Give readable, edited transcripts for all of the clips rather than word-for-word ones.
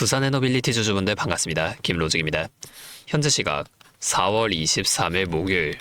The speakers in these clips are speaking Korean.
두산에너빌리티 주주분들 반갑습니다. 김로직입니다. 현재 시각 4월 23일 목요일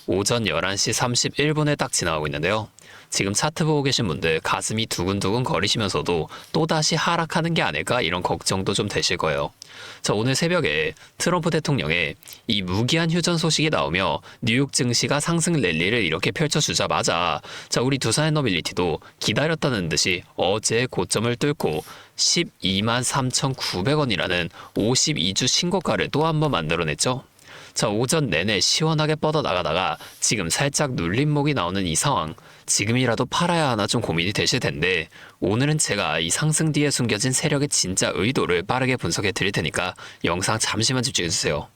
오전 11시 31분에 딱 지나가고 있는데요. 지금 차트 보고 계신 분들 가슴이 두근두근 거리시면서도 또다시 하락하는 게 아닐까 이런 걱정도 좀 되실 거예요. 자, 오늘 새벽에 트럼프 대통령의 이 무기한 휴전 소식이 나오며 뉴욕 증시가 상승 랠리를 이렇게 펼쳐주자마자 우리 두산에너빌리티도 기다렸다는 듯이 어제 고점을 뚫고 12만 3,900원이라는 52주 신고가를 또 한 번 만들어냈죠. 자, 오전 내내 시원하게 뻗어나가다가 지금 살짝 눌림목이 나오는 이 상황, 지금이라도 팔아야 하나 좀 고민이 되실 텐데 오늘은 제가 이 상승 뒤에 숨겨진 세력의 진짜 의도를 빠르게 분석해 드릴 테니까 영상 잠시만 집중해 주세요.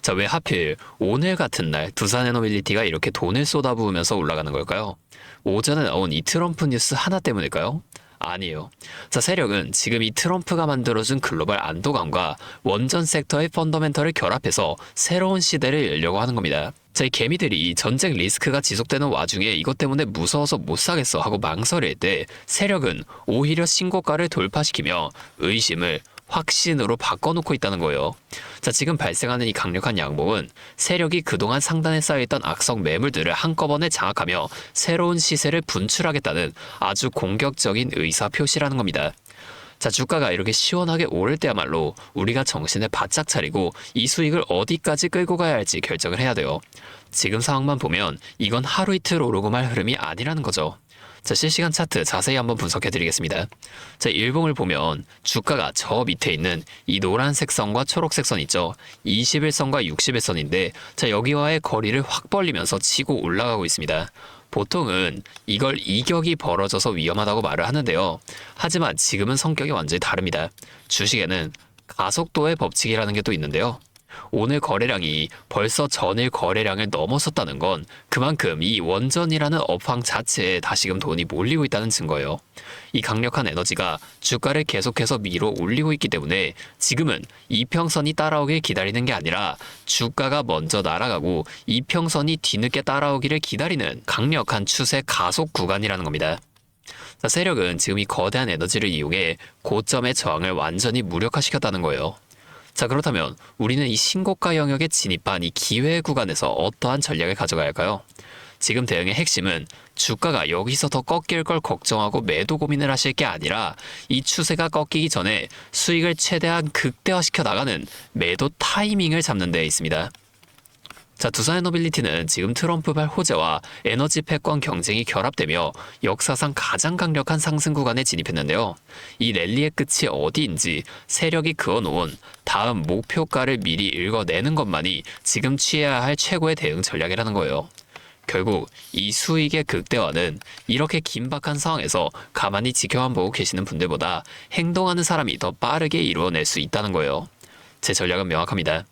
자, 왜 하필 오늘 같은 날 두산에너빌리티가 이렇게 돈을 쏟아부으면서 올라가는 걸까요? 오전에 나온 이 트럼프 뉴스 하나 때문일까요? 아니에요. 자, 세력은 지금 이 트럼프가 만들어준 글로벌 안도감과 원전 섹터의 펀더멘털을 결합해서 새로운 시대를 열려고 하는 겁니다. 자, 이 개미들이 전쟁 리스크가 지속되는 와중에 이것 때문에 무서워서 못 사겠어 하고 망설일 때 세력은 오히려 신고가를 돌파시키며 의심을 확신으로 바꿔놓고 있다는 거예요. 자, 지금 발생하는 이 강력한 양봉은 세력이 그동안 상단에 쌓여있던 악성 매물들을 한꺼번에 장악하며 새로운 시세를 분출하겠다는 아주 공격적인 의사 표시라는 겁니다. 자, 주가가 이렇게 시원하게 오를 때야말로 우리가 정신을 바짝 차리고 이 수익을 어디까지 끌고 가야 할지 결정을 해야 돼요. 지금 상황만 보면 이건 하루 이틀 오르고 말 흐름이 아니라는 거죠. 자, 실시간 차트 자세히 한번 분석해 드리겠습니다. 자, 일봉을 보면 주가가 저 밑에 있는 이 노란색 선과 초록색 선 있죠. 21선과 61선인데 자, 여기와의 거리를 확 벌리면서 치고 올라가고 있습니다. 보통은 이걸 이격이 벌어져서 위험하다고 말을 하는데요. 하지만 지금은 성격이 완전히 다릅니다. 주식에는 가속도의 법칙이라는 게 또 있는데요. 오늘 거래량이 벌써 전일 거래량을 넘어섰다는 건 그만큼 이 원전이라는 업황 자체에 다시금 돈이 몰리고 있다는 증거예요. 이 강력한 에너지가 주가를 계속해서 밀어 올리고 있기 때문에 지금은 이평선이 따라오길 기다리는 게 아니라 주가가 먼저 날아가고 이평선이 뒤늦게 따라오기를 기다리는 강력한 추세 가속 구간이라는 겁니다. 자, 세력은 지금 이 거대한 에너지를 이용해 고점의 저항을 완전히 무력화시켰다는 거예요. 자, 그렇다면 우리는 이 신고가 영역에 진입한 이 기회 구간에서 어떠한 전략을 가져가야 할까요? 지금 대응의 핵심은 주가가 여기서 더 꺾일 걸 걱정하고 매도 고민을 하실 게 아니라 이 추세가 꺾이기 전에 수익을 최대한 극대화시켜 나가는 매도 타이밍을 잡는 데 있습니다. 자, 두산에너빌리티는 지금 트럼프발 호재와 에너지 패권 경쟁이 결합되며 역사상 가장 강력한 상승 구간에 진입했는데요. 이 랠리의 끝이 어디인지 세력이 그어놓은 다음 목표가를 미리 읽어내는 것만이 지금 취해야 할 최고의 대응 전략이라는 거예요. 결국 이 수익의 극대화는 이렇게 긴박한 상황에서 가만히 지켜만 보고 계시는 분들보다 행동하는 사람이 더 빠르게 이루어낼 수 있다는 거예요. 제 전략은 명확합니다.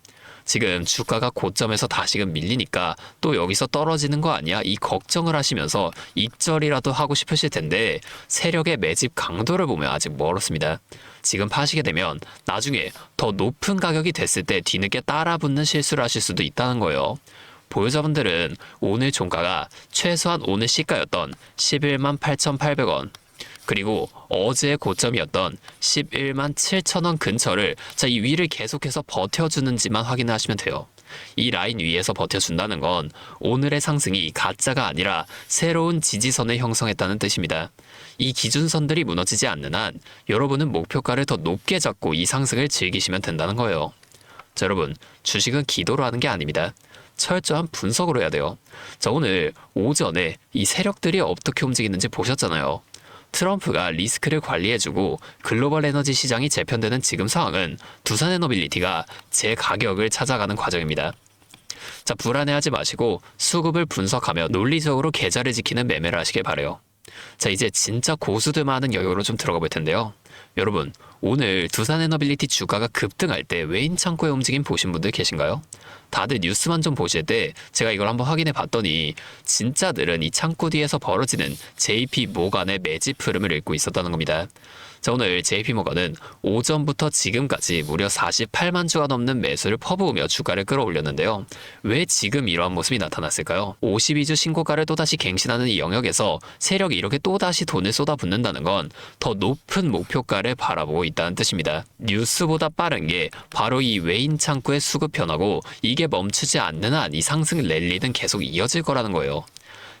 지금 주가가 고점에서 다시금 밀리니까 또 여기서 떨어지는 거 아니야? 이 걱정을 하시면서 입절이라도 하고 싶으실 텐데 세력의 매집 강도를 보면 아직 멀었습니다. 지금 파시게 되면 나중에 더 높은 가격이 됐을 때 뒤늦게 따라붙는 실수를 하실 수도 있다는 거예요. 보유자분들은 오늘 종가가 최소한 오늘 시가였던 11만 8,800원 그리고 어제의 고점이었던 11만 7천원 근처를 이 위를 계속해서 버텨주는지만 확인을 하시면 돼요. 이 라인 위에서 버텨준다는 건 오늘의 상승이 가짜가 아니라 새로운 지지선을 형성했다는 뜻입니다. 이 기준선들이 무너지지 않는 한 여러분은 목표가를 더 높게 잡고 이 상승을 즐기시면 된다는 거예요. 자, 여러분, 주식은 기도로 하는 게 아닙니다. 철저한 분석으로 해야 돼요. 자, 오늘 오전에 이 세력들이 어떻게 움직이는지 보셨잖아요. 트럼프가 리스크를 관리해주고 글로벌 에너지 시장이 재편되는 지금 상황은 두산에너빌리티가 제 가격을 찾아가는 과정입니다. 자, 불안해하지 마시고 수급을 분석하며 논리적으로 계좌를 지키는 매매를 하시길 바라요. 자, 이제 진짜 고수들만 하는 영역으로 좀 들어가 볼 텐데요. 여러분, 오늘 두산에너빌리티 주가가 급등할 때 외인 창고의 움직임 보신 분들 계신가요? 다들 뉴스만 좀 보실 때 제가 이걸 한번 확인해 봤더니 진짜들은 이 창고 뒤에서 벌어지는 JP 모간의 매집 흐름을 읽고 있었다는 겁니다. 자, 오늘 JP모건은 오전부터 지금까지 무려 48만 주가 넘는 매수를 퍼부으며 주가를 끌어올렸는데요. 왜 지금 이러한 모습이 나타났을까요? 52주 신고가를 또다시 갱신하는 이 영역에서 세력이 이렇게 또다시 돈을 쏟아붓는다는 건 더 높은 목표가를 바라보고 있다는 뜻입니다. 뉴스보다 빠른 게 바로 이 외인 창구의 수급 변화고 이게 멈추지 않는 한 이 상승 랠리는 계속 이어질 거라는 거예요.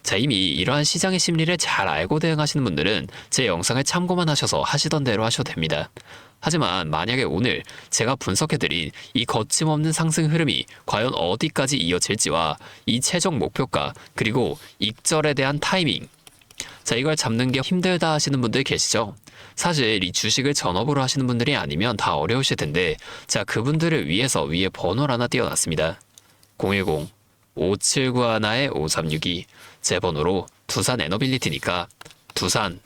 자, 이미 이러한 시장의 심리를 잘 알고 대응하시는 분들은 제 영상을 참고만 하셔서 하시던 대로 하셔도 됩니다. 하지만 만약에 오늘 제가 분석해드린 이 거침없는 상승 흐름이 과연 어디까지 이어질지와 이 최종 목표가 그리고 익절에 대한 타이밍, 자, 이걸 잡는 게 힘들다 하시는 분들 계시죠? 사실 이 주식을 전업으로 하시는 분들이 아니면 다 어려우실 텐데 자, 그분들을 위해서 위에 번호를 하나 띄워놨습니다. 010-5791-5362 제 번호로 두산 에너빌리티니까 두산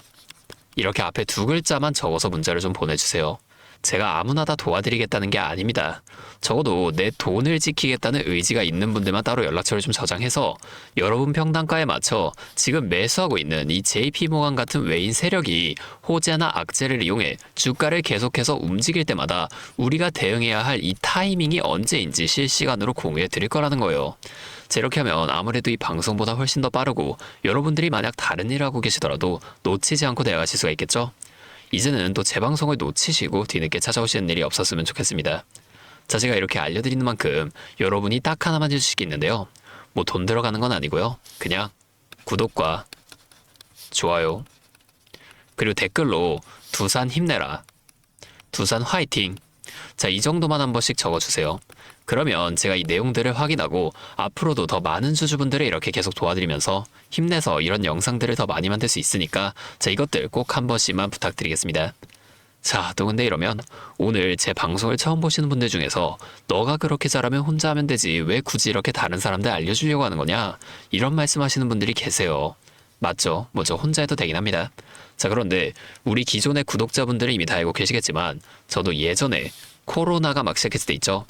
이렇게 앞에 두 글자만 적어서 문자를 좀 보내주세요. 제가 아무나 다 도와드리겠다는 게 아닙니다. 적어도 내 돈을 지키겠다는 의지가 있는 분들만 따로 연락처를 좀 저장해서 여러분 평단가에 맞춰 지금 매수하고 있는 이 JP모간 같은 외인 세력이 호재나 악재를 이용해 주가를 계속해서 움직일 때마다 우리가 대응해야 할 이 타이밍이 언제인지 실시간으로 공유해 드릴 거라는 거예요. 자, 이렇게 하면 아무래도 이 방송보다 훨씬 더 빠르고 여러분들이 만약 다른 일을 하고 계시더라도 놓치지 않고 대응하실 수가 있겠죠? 이제는 또 제 방송을 놓치시고 뒤늦게 찾아오시는 일이 없었으면 좋겠습니다. 자, 제가 이렇게 알려드리는 만큼 여러분이 딱 하나만 해주실 게 있는데요. 뭐 돈 들어가는 건 아니고요. 그냥 구독과 좋아요 그리고 댓글로 두산 힘내라, 두산 화이팅, 자, 이 정도만 한 번씩 적어주세요. 그러면 제가 이 내용들을 확인하고 앞으로도 더 많은 주주분들을 이렇게 계속 도와드리면서 힘내서 이런 영상들을 더 많이 만들 수 있으니까 자, 이것들 꼭 한 번씩만 부탁드리겠습니다. 자, 또 근데 이러면 오늘 제 방송을 처음 보시는 분들 중에서 너가 그렇게 잘하면 혼자 하면 되지 왜 굳이 이렇게 다른 사람들 알려주려고 하는 거냐 이런 말씀하시는 분들이 계세요. 맞죠? 뭐 저 혼자 해도 되긴 합니다. 자, 그런데 우리 기존의 구독자분들은 이미 다 알고 계시겠지만 저도 예전에 코로나가 막 시작했을 때 있죠.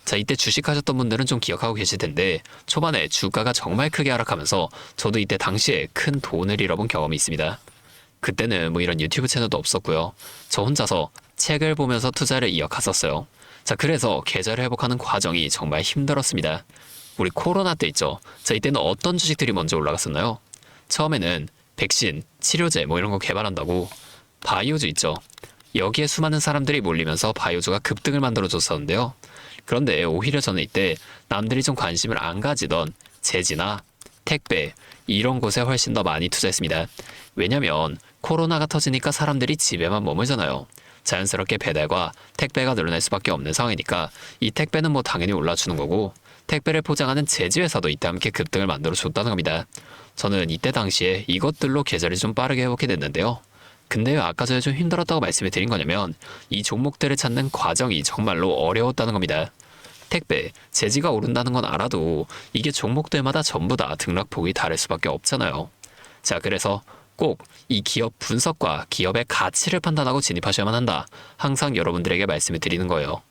자, 이때 주식하셨던 분들은 좀 기억하고 계실 텐데 초반에 주가가 정말 크게 하락하면서 저도 이때 당시에 큰 돈을 잃어본 경험이 있습니다. 그때는 뭐 이런 유튜브 채널도 없었고요. 저 혼자서 책을 보면서 투자를 이어갔었어요. 자, 그래서 계좌를 회복하는 과정이 정말 힘들었습니다. 우리 코로나 때 있죠. 자, 이때는 어떤 주식들이 먼저 올라갔었나요? 처음에는 백신, 치료제 뭐 이런 거 개발한다고 바이오주 있죠. 여기에 수많은 사람들이 몰리면서 바이오주가 급등을 만들어줬었는데요. 그런데 오히려 저는 이때 남들이 좀 관심을 안 가지던 제지나 택배 이런 곳에 훨씬 더 많이 투자했습니다. 왜냐면 코로나가 터지니까 사람들이 집에만 머물잖아요. 자연스럽게 배달과 택배가 늘어날 수밖에 없는 상황이니까 이 택배는 뭐 당연히 올라주는 거고 택배를 포장하는 제지회사도 이때 함께 급등을 만들어줬다는 겁니다. 저는 이때 당시에 이것들로 계좌를 좀 빠르게 회복해 냈는데요. 근데 왜 아까 전에 좀 힘들었다고 말씀을 드린 거냐면 이 종목들을 찾는 과정이 정말로 어려웠다는 겁니다. 택배, 제지가 오른다는 건 알아도 이게 종목들마다 전부 다 등락폭이 다를 수밖에 없잖아요. 자, 그래서 꼭 이 기업 분석과 기업의 가치를 판단하고 진입하셔야만 한다. 항상 여러분들에게 말씀을 드리는 거예요.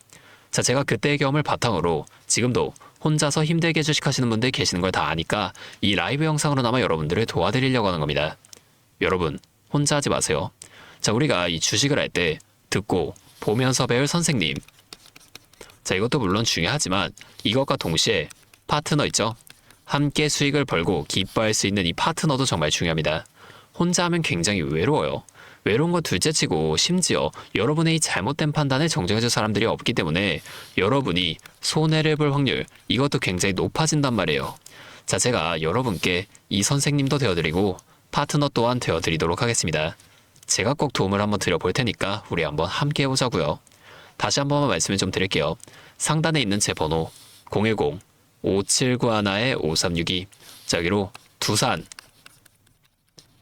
자, 제가 그때의 경험을 바탕으로 지금도 혼자서 힘들게 주식하시는 분들 계시는 걸 다 아니까 이 라이브 영상으로나마 여러분들을 도와드리려고 하는 겁니다. 여러분, 혼자 하지 마세요. 자, 우리가 이 주식을 할 때 듣고 보면서 배울 선생님, 자, 이것도 물론 중요하지만 이것과 동시에 파트너 있죠? 함께 수익을 벌고 기뻐할 수 있는 이 파트너도 정말 중요합니다. 혼자 하면 굉장히 외로워요. 외로운 건 둘째치고 심지어 여러분의 이 잘못된 판단을 정정해줄 사람들이 없기 때문에 여러분이 손해를 볼 확률 이것도 굉장히 높아진단 말이에요. 자, 제가 여러분께 이 선생님도 되어드리고 파트너 또한 되어드리도록 하겠습니다. 제가 꼭 도움을 한번 드려볼 테니까 우리 한번 함께 해보자고요. 다시 한 번만 말씀을 좀 드릴게요. 상단에 있는 제 번호 010-5791-5362 자, 여기로 두산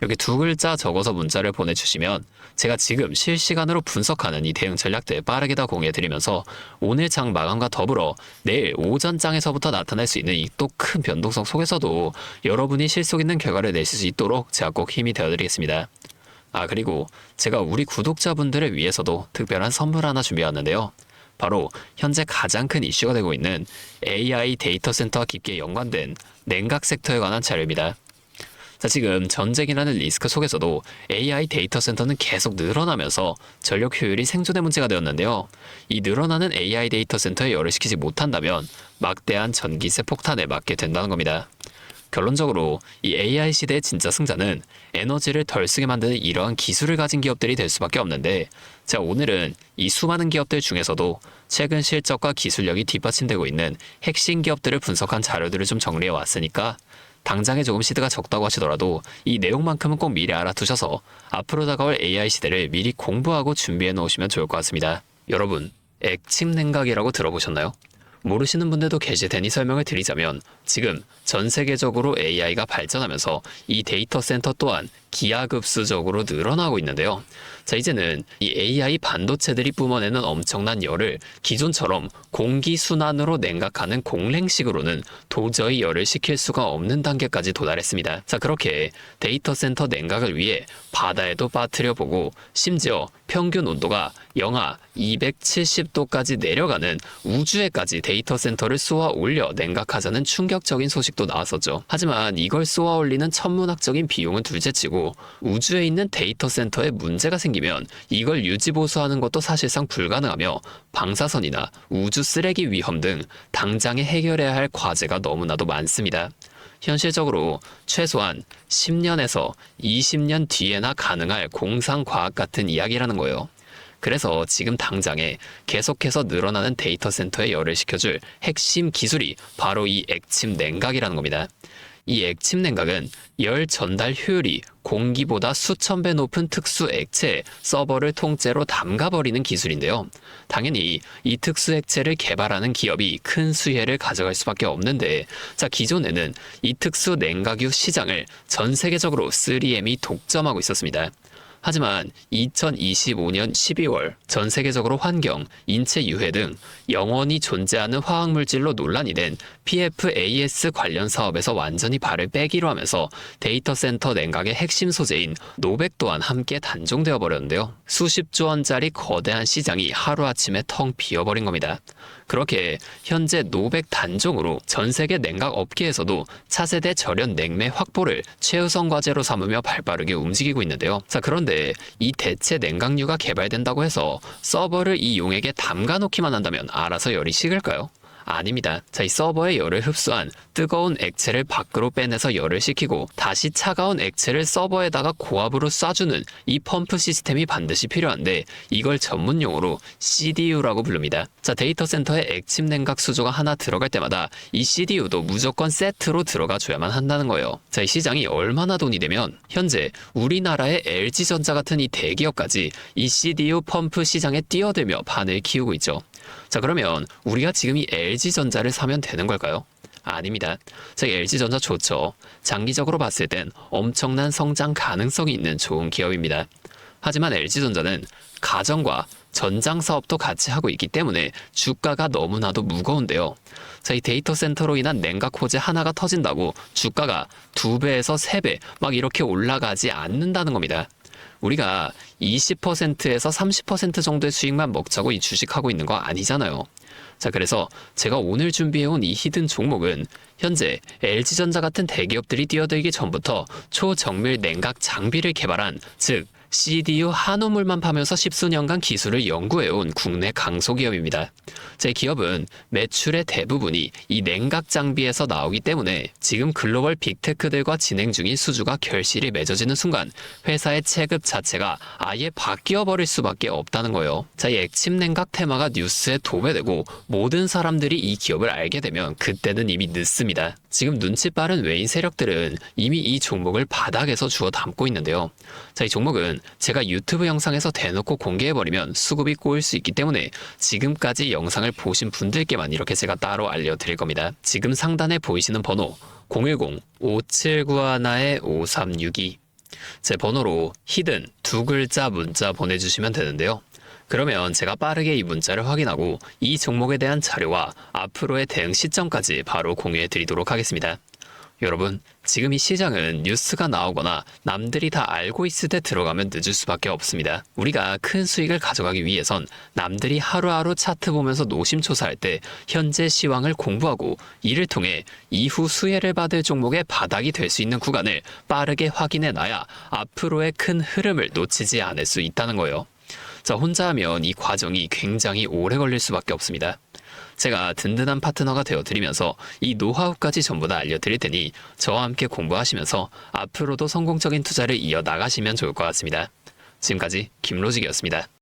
여기 두 글자 적어서 문자를 보내주시면 제가 지금 실시간으로 분석하는 이 대응 전략들 빠르게 다 공유해드리면서 오늘 장 마감과 더불어 내일 오전장에서부터 나타날 수 있는 이 또 큰 변동성 속에서도 여러분이 실속 있는 결과를 내실 수 있도록 제가 꼭 힘이 되어드리겠습니다. 아, 그리고 제가 우리 구독자분들을 위해서도 특별한 선물 하나 준비해왔는데요. 바로 현재 가장 큰 이슈가 되고 있는 AI 데이터 센터와 깊게 연관된 냉각 섹터에 관한 자료입니다. 자, 지금 전쟁이라는 리스크 속에서도 AI 데이터 센터는 계속 늘어나면서 전력 효율이 생존의 문제가 되었는데요. 이 늘어나는 AI 데이터 센터에 열을 식히지 못한다면 막대한 전기세 폭탄에 맞게 된다는 겁니다. 결론적으로 이 AI 시대의 진짜 승자는 에너지를 덜 쓰게 만드는 이러한 기술을 가진 기업들이 될 수밖에 없는데, 자, 오늘은 이 수많은 기업들 중에서도 최근 실적과 기술력이 뒷받침되고 있는 핵심 기업들을 분석한 자료들을 좀 정리해 왔으니까 당장에 조금 시드가 적다고 하시더라도 이 내용만큼은 꼭 미리 알아두셔서 앞으로 다가올 AI 시대를 미리 공부하고 준비해 놓으시면 좋을 것 같습니다. 여러분, 액침 냉각이라고 들어보셨나요? 모르시는 분들도 계실 테니 설명을 드리자면, 지금 전 세계적으로 AI가 발전하면서 이 데이터 센터 또한 기하급수적으로 늘어나고 있는데요. 자, 이제는 이 AI 반도체들이 뿜어내는 엄청난 열을 기존처럼 공기순환으로 냉각하는 공랭식으로는 도저히 열을 식힐 수가 없는 단계까지 도달했습니다. 자, 그렇게 데이터 센터 냉각을 위해 바다에도 빠뜨려보고 심지어 평균 온도가 영하 270도까지 내려가는 우주에까지 데이터 센터를 쏘아 올려 냉각하자는 충격적인 소식도 나왔었죠. 하지만 이걸 쏘아 올리는 천문학적인 비용은 둘째치고 우주에 있는 데이터 센터에 문제가 생기면 이걸 유지보수하는 것도 사실상 불가능하며 방사선이나 우주 쓰레기 위험 등 당장에 해결해야 할 과제가 너무나도 많습니다. 현실적으로 최소한 10년에서 20년 뒤에나 가능할 공상과학 같은 이야기라는 거예요. 그래서 지금 당장에 계속해서 늘어나는 데이터 센터에 열을 식혀줄 핵심 기술이 바로 이 액침 냉각이라는 겁니다. 이 액침 냉각은 열 전달 효율이 공기보다 수천 배 높은 특수 액체에 서버를 통째로 담가버리는 기술인데요. 당연히 이 특수 액체를 개발하는 기업이 큰 수혜를 가져갈 수밖에 없는데, 자, 기존에는 이 특수 냉각유 시장을 전 세계적으로 3M이 독점하고 있었습니다. 하지만 2025년 12월 전 세계적으로 환경, 인체 유해 등 영원히 존재하는 화학물질로 논란이 된 PFAS 관련 사업에서 완전히 발을 빼기로 하면서 데이터 센터 냉각의 핵심 소재인 노백 또한 함께 단종되어 버렸는데요. 수십조 원짜리 거대한 시장이 하루아침에 텅 비어버린 겁니다. 그렇게 현재 노백 단종으로 전 세계 냉각 업계에서도 차세대 절연 냉매 확보를 최우선 과제로 삼으며 발빠르게 움직이고 있는데요. 자, 그런데 이 대체 냉각유가 개발된다고 해서 서버를 이 용액에 담가놓기만 한다면 알아서 열이 식을까요? 아닙니다. 자, 이 서버의 열을 흡수한 뜨거운 액체를 밖으로 빼내서 열을 식히고 다시 차가운 액체를 서버에다가 고압으로 쏴주는 이 펌프 시스템이 반드시 필요한데, 이걸 전문용어로 CDU라고 부릅니다. 자, 데이터 센터에 액침 냉각 수조가 하나 들어갈 때마다 이 CDU도 무조건 세트로 들어가 줘야만 한다는 거예요. 자, 이 시장이 얼마나 돈이 되면 현재 우리나라의 LG전자 같은 이 대기업까지 이 CDU 펌프 시장에 뛰어들며 판을 키우고 있죠. 자, 그러면 우리가 지금 이 LG전자를 사면 되는 걸까요? 아닙니다. 자, LG전자 좋죠. 장기적으로 봤을 땐 엄청난 성장 가능성이 있는 좋은 기업입니다. 하지만 LG전자는 가전과 전장 사업도 같이 하고 있기 때문에 주가가 너무나도 무거운데요. 자, 이 데이터 센터로 인한 냉각 호재 하나가 터진다고 주가가 2배에서 3배 막 이렇게 올라가지 않는다는 겁니다. 우리가 20%에서 30% 정도의 수익만 먹자고 이 주식하고 있는 거 아니잖아요. 자, 그래서 제가 오늘 준비해온 이 히든 종목은 현재 LG전자 같은 대기업들이 뛰어들기 전부터 초정밀 냉각 장비를 개발한, 즉 CDU 한우물만 파면서 십수년간 기술을 연구해온 국내 강소기업입니다. 제 기업은 매출의 대부분이 이 냉각 장비에서 나오기 때문에 지금 글로벌 빅테크들과 진행 중인 수주가 결실이 맺어지는 순간 회사의 체급 자체가 아예 바뀌어버릴 수밖에 없다는 거예요. 자, 이 액침 냉각 테마가 뉴스에 도배되고 모든 사람들이 이 기업을 알게 되면 그때는 이미 늦습니다. 지금 눈치 빠른 외인 세력들은 이미 이 종목을 바닥에서 주워 담고 있는데요. 자, 이 종목은 제가 유튜브 영상에서 대놓고 공개해버리면 수급이 꼬일 수 있기 때문에 지금까지 영상을 보신 분들께만 이렇게 제가 따로 알려드릴 겁니다. 지금 상단에 보이시는 번호 010-5791-5362 제 번호로 히든 2글자 문자 보내주시면 되는데요. 그러면 제가 빠르게 이 문자를 확인하고 이 종목에 대한 자료와 앞으로의 대응 시점까지 바로 공유해 드리도록 하겠습니다. 여러분, 지금 이 시장은 뉴스가 나오거나 남들이 다 알고 있을 때 들어가면 늦을 수밖에 없습니다. 우리가 큰 수익을 가져가기 위해선 남들이 하루하루 차트 보면서 노심초사할 때 현재 시황을 공부하고 이를 통해 이후 수혜를 받을 종목의 바닥이 될 수 있는 구간을 빠르게 확인해 놔야 앞으로의 큰 흐름을 놓치지 않을 수 있다는 거예요. 자, 혼자 하면 이 과정이 굉장히 오래 걸릴 수밖에 없습니다. 제가 든든한 파트너가 되어드리면서 이 노하우까지 전부 다 알려드릴 테니 저와 함께 공부하시면서 앞으로도 성공적인 투자를 이어나가시면 좋을 것 같습니다. 지금까지 김로직이었습니다.